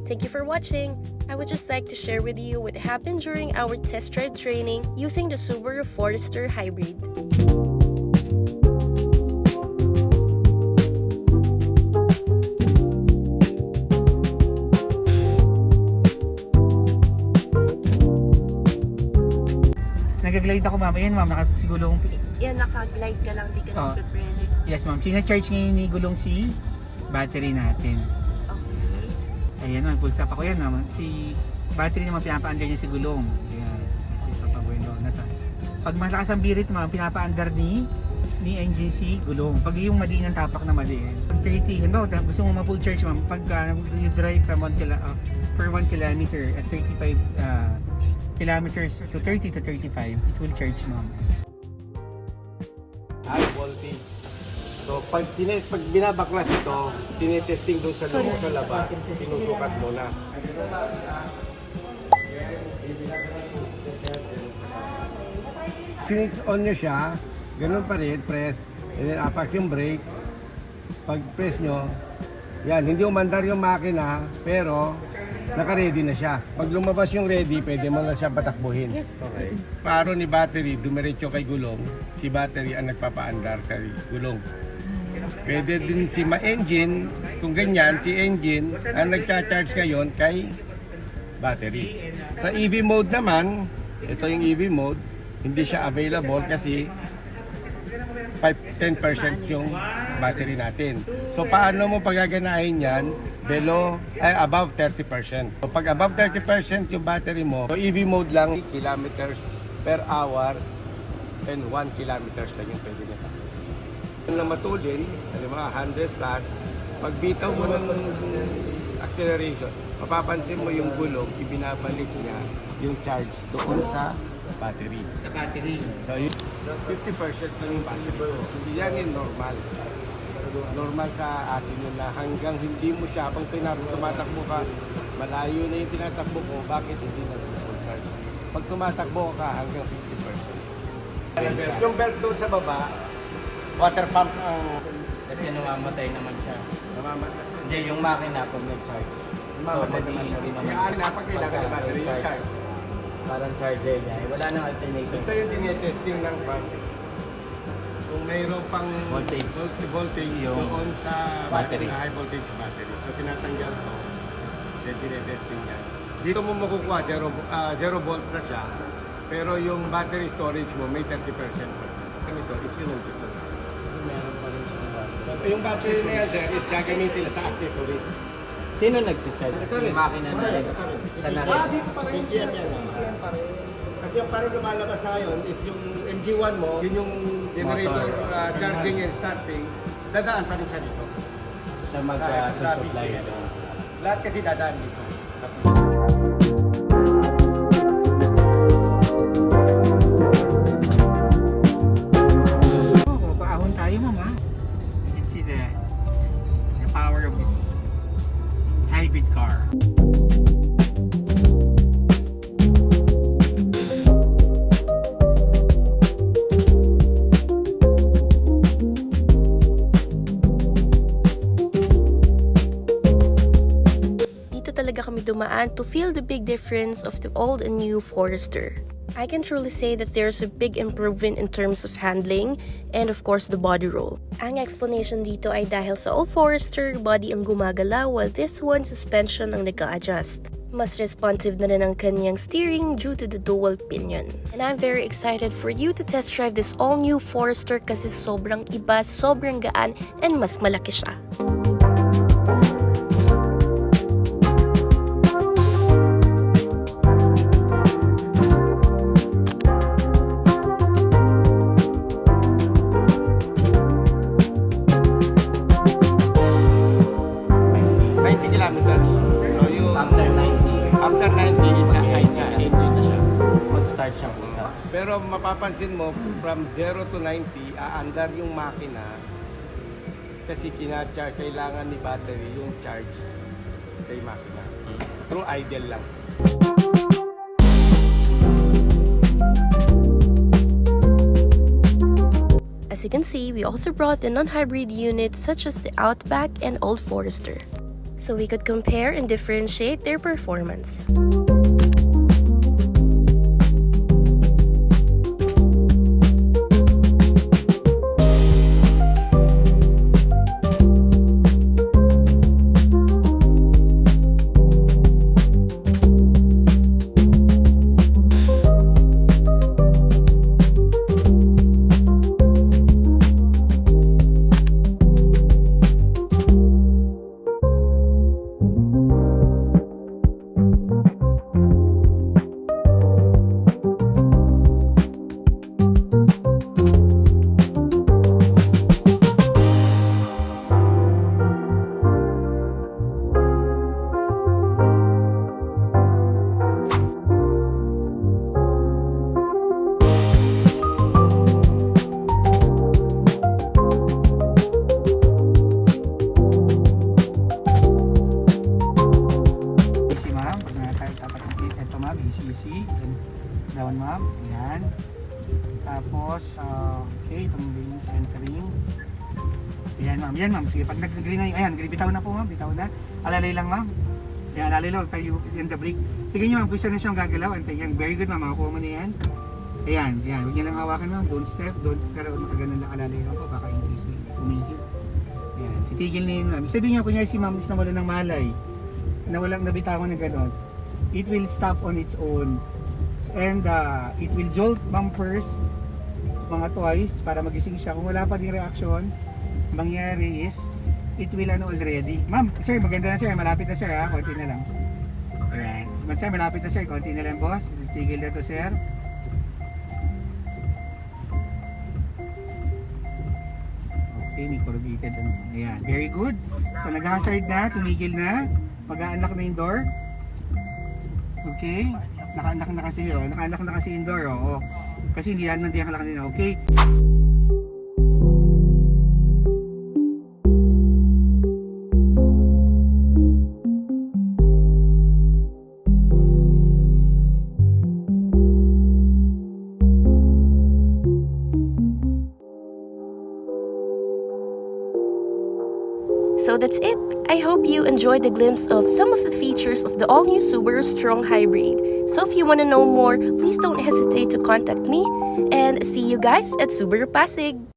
Thank you for watching. I would just like to share with you what happened during our test drive training using the Subaru Forester Hybrid. Nag-glide ako ma'am. Ayan ma'am, nakasigulong. Yan, naka-glide ka lang, di ka Oh. nag-prepare. Yes ma'am, sina-charge ngayon ni gulong si battery natin. Okay. Ayan ma'am, full stop ako yan ma'am. Si battery naman pinapa-under niya si gulong. Ayan, kasi papabuelo na ta. Pag malakas ang birit ma'am, pinapa-under ni engine si gulong. Pag yung mali ng tapak na mali. Pag 30, no, gusto mo ma-full charge ma'am, pag you drive from per 1 kilometer at 35 kilometers to 30 to 35, it will charge ma'am. High voltage. So pag binabaklas ito, tinetesting doon sa loob sa labas, sinusukat mo na. Since on nyo siya, ganun pa rin, press, and then apak yung brake. Pag press nyo, yan, hindi umandar yung makina, pero naka-ready na siya. Pag lumabas yung ready, pwede mo na siya patakbuhin. Yes. Okay. Paro ni battery, dumiretso kay gulong. Si battery ang nagpapaandar kay gulong. Pwede din si ma-engine, kung ganyan, si engine ang nagcha-charge ngayon kay battery. Sa EV mode naman, ito yung EV mode, hindi siya available kasi 10% yung battery natin. So paano mo pagaganahin yan? Above 30%. So pag above 30% yung battery mo, so EV mode lang, kilometers per hour and 1 kilometers lang yung pwede nito. Yung na matulin, mga 100 plus, pag bitaw mo ng acceleration, mapapansin mo yung gulong, ibinabalik niya yung charge doon sa battery. Sa battery. So, 50% lang yung battery. Hindi yan yung normal. Normal sa atin yun na hanggang hindi mo siya, pag tumatakbo ka, malayo na yung tinatakbo ko, bakit hindi na full charge? Pag tumatakbo ka hanggang 50%. Yung belt doon sa baba, water pump ang Kasi namamatay naman siya. namamatay. Hindi, yung makina pag nag-charge. Namamatay naman siya. Yung alin pag kailangan ng battery, yung charge. Parang charger niya. Wala nang alternative. Ito yung tinetesting ng pump. Kung mayroon pang Voltage. voltage Yung doon sa battery. high voltage battery. So tinatanggal to. Then tinetesting niya. Dito mo makukuha, 0 volt na siya. Pero yung battery storage mo may 30% pa. Ito is yun ang dito. Meron pa rin siyang battery. So yung battery na yan, sir, is gagamitin sa accessories. Sino nag-charge? Ito rin. Yung makina na rin. Ito rin. Sa natin. Dito pa rin. PCM yan. PCM pa rin. Kasi yung parang lumalabas na ngayon is yung MG1 mo, yun yung generator charging and starting, dadaan pa rin siya dito. Siya Sa mag-supply. PCM. Lahat kasi dadaan dito. Oh, paahon tayo ma'am ha. You can see the power of this hybrid car. Dito talaga kami dumaan to feel the big difference of the old and new Forester. I can truly say that there's a big improvement in terms of handling and of course the body roll. Ang explanation dito ay dahil sa old Forester, body ang gumagalaw while this one suspension ang nag-a-adjust. Mas responsive na rin ang kanyang steering due to the dual pinion. And I'm very excited for you to test drive this all-new Forester kasi sobrang iba, sobrang gaan, and mas malaki siya. Kilometers. So yung After 90, after 90 is na engine na siya. mag-start siya po sa. Pero mapapansin mo from 0 to 90 aandar yung makina kasi kailangan ni battery yung charge kay makina. Through idle lang. As you can see, we also brought in non-hybrid units such as the Outback and Old Forester. so we could compare and differentiate their performance. Easy ma'am, pag nakatapat-tapit, ito ma'am, easy. Down ma'am, yan. Tapos, okay, itong lanes entering. Yan ma'am, sige, pag nag-green na yun, ayan, bitaw na po ma'am, bitaw na. Alalay lang ma'am. Yan, alalay lang, tayo in the brake. Tignan nyo ma'am, kung isa na siyang gagalaw, antay yan, very good ma'am, makakuha mo na yan. Ayan, huwag niya lang hawakan ma'am, don't step, pero nakaganon lang, alalay lang po, baka hindi tumigil. Ayan, titigil na yun ma'am. Sabihin nga, kunyari si ma'am is nawala ng malay, na walang nabitawan na gano'n, it will stop on its own. And it will jolt ma'am first, mga twice, para magising siya. Kung wala pa din reaction, mangyari is, it will already. Ma'am, sir, maganda na sir, malapit na sir ha, konti na lang. Ayan, sir, malapit na sir, konti na lang boss, tigil na to sir. Okay, may corrugated. Ayan, very good. So nag-hazard na, tumigil na. Mag-a-unlock na yung door. Okay. Naka-unlock na kasi yun. Naka-unlock na kasi yung door. Oh. Kasi hindi yan kalak nila. Okay. So that's it. I hope you enjoyed the glimpse of some of the features of the all-new Subaru Strong Hybrid. So if you want to know more, please don't hesitate to contact me. And see you guys at Subaru Pasig!